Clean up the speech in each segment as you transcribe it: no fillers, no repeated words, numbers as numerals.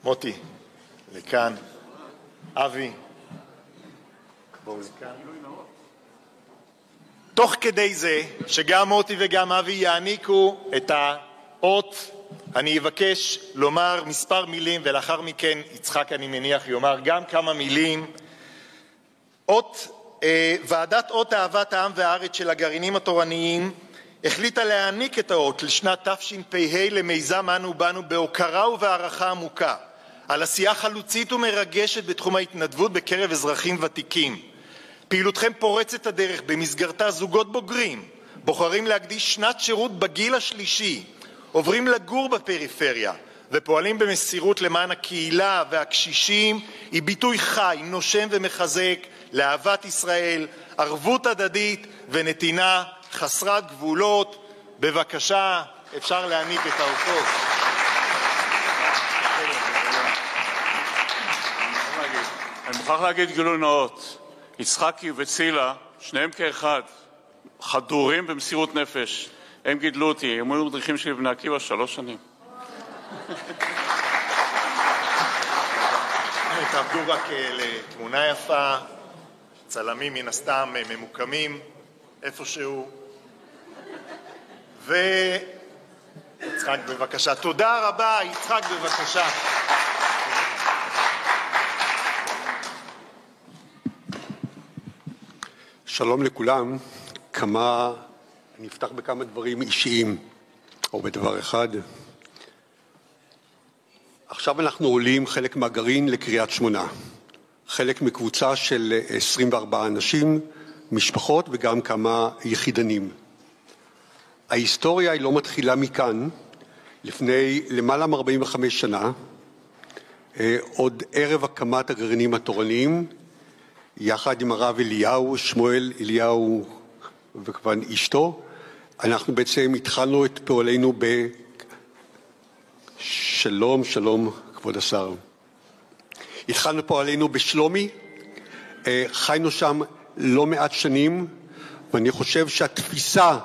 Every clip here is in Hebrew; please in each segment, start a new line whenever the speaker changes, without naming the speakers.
מוטי, לכאן. אבי, בואו לכאן. תוך כדי זה שגם מוטי וגם אבי יעניקו את האות, אני אבקש לומר מספר מילים, ולאחר מכן יצחק אני מניח יאמר גם כמה מילים. ועדת אות אהבת העם והארץ של הגרעינים התורניים החליטה להעניק את האות לשנת תשפ"ה למיזם אנו באנו בהוקרה ובהערכה עמוקה על עשייה חלוצית ומרגשת בתחום ההתנדבות בקרב אזרחים ותיקים. פעילותכם פורצת הדרך, במסגרתה זוגות בוגרים בוחרים להקדיש שנת שירות בגיל השלישי, עוברים לגור בפריפריה ופועלים במסירות למען הקהילה והקשישים, היא ביטוי חי, נושם ומחזק לאהבת ישראל, ערבות הדדית ונתינה חסרת גבולות. בבקשה, אפשר להעניק את האותות.
אני מוכרח להגיד גילוי נאות, יצחקי וצילה, שניהם כאחד, חדורים במסירות נפש. הם גידלו אותי, הם היו מדריכים שלי בבני עקיבא 3 שנים.
תעבדו רק לתמונה יפה, צלמים מן הסתם ממוקמים איפשהו. ויצחק בבקשה. תודה רבה, יצחק בבקשה.
שלום לכולם. אני אפתח בכמה דברים אישיים, או בדבר אחד. עכשיו אנחנו עולים חלק מהגרעין לקריית שמונה. חלק מקבוצה של 24 אנשים, משפחות וגם כמה יחידנים. ההיסטוריה היא לא מתחילה מכאן. לפני למעלה מ-45 שנה, עוד ערב הקמת הגרעינים התורניים, יחד עם הרב אליהו, שמואל אליהו וכמובן אשתו, אנחנו בעצם התחלנו את פועלנו שלום כבוד השר. התחלנו פועלנו בשלומי, חיינו שם לא מעט שנים, ואני חושב שהתפיסה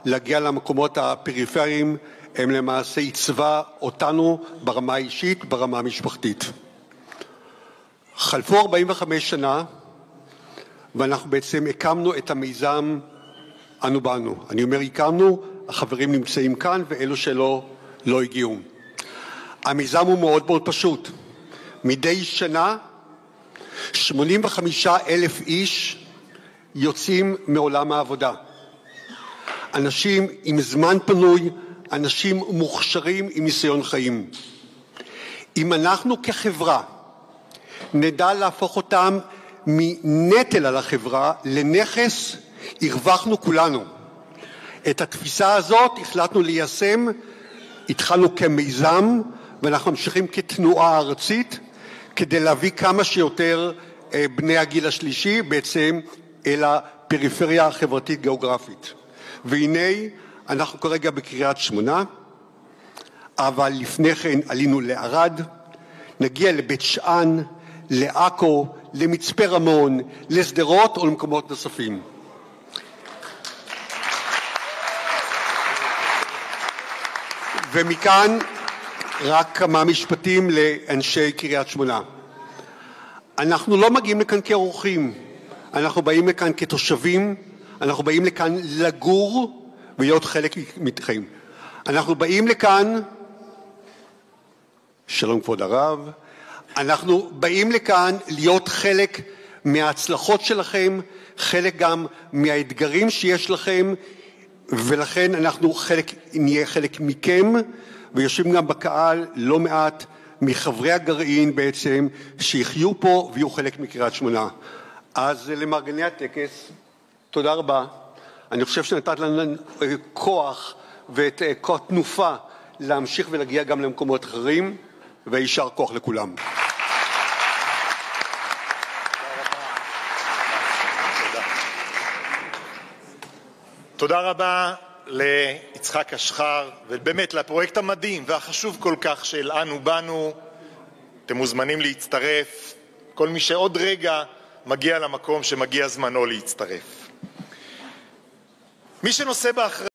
להגיע למקומות הפריפריים הם למעשה עיצבה אותנו ברמה האישית, ברמה המשפחתית. חלפו 45 שנה, ואנחנו בעצם הקמנו את המיזם אנו באנו. אני אומר הקמנו, החברים נמצאים כאן ואלו שלא הגיעו. המיזם הוא מאוד מאוד פשוט. מדי שנה 85,000 איש יוצאים מעולם העבודה. אנשים עם זמן פנוי, אנשים מוכשרים עם ניסיון חיים. אם אנחנו כחברה נדע להפוך אותם מנטל על החברה לנכס, הרווחנו כולנו. את התפיסה הזאת החלטנו ליישם, התחלנו כמיזם ואנחנו ממשיכים כתנועה ארצית כדי להביא כמה שיותר בני הגיל השלישי בעצם אל הפריפריה החברתית גיאוגרפית. והנה אנחנו כרגע בקריית שמונה, אבל לפני כן עלינו לערד, נגיע לבית שאן, לעכו, למצפה רמון, לשדרות או למקומות נוספים. ומכאן רק כמה משפטים לאנשי קריית שמונה. אנחנו לא מגיעים לכאן כאורחים, אנחנו באים לכאן כתושבים, אנחנו באים לכאן לגור ולהיות חלק מכם. אנחנו באים לכאן, שלום כבוד הרב, אנחנו באים לכאן להיות חלק מההצלחות שלכם, חלק גם מהאתגרים שיש לכם, ולכן אנחנו נהיה חלק מכם, ויושבים גם בקהל לא מעט מחברי הגרעין בעצם, שיחיו פה ויהיו חלק מקריית שמונה. אז למארגני הטקס, תודה רבה. אני חושב שנתת לנו כוח ואת כוח תנופה להמשיך ולהגיע גם למקומות אחרים, וישר כוח לכולם.
תודה רבה ליצחק אשחר, ובאמת לפרויקט המדהים והחשוב כל כך של אנו באנו. אתם מוזמנים להצטרף, כל מי שעוד רגע מגיע למקום שמגיע זמנו להצטרף. מי שנושא באחריות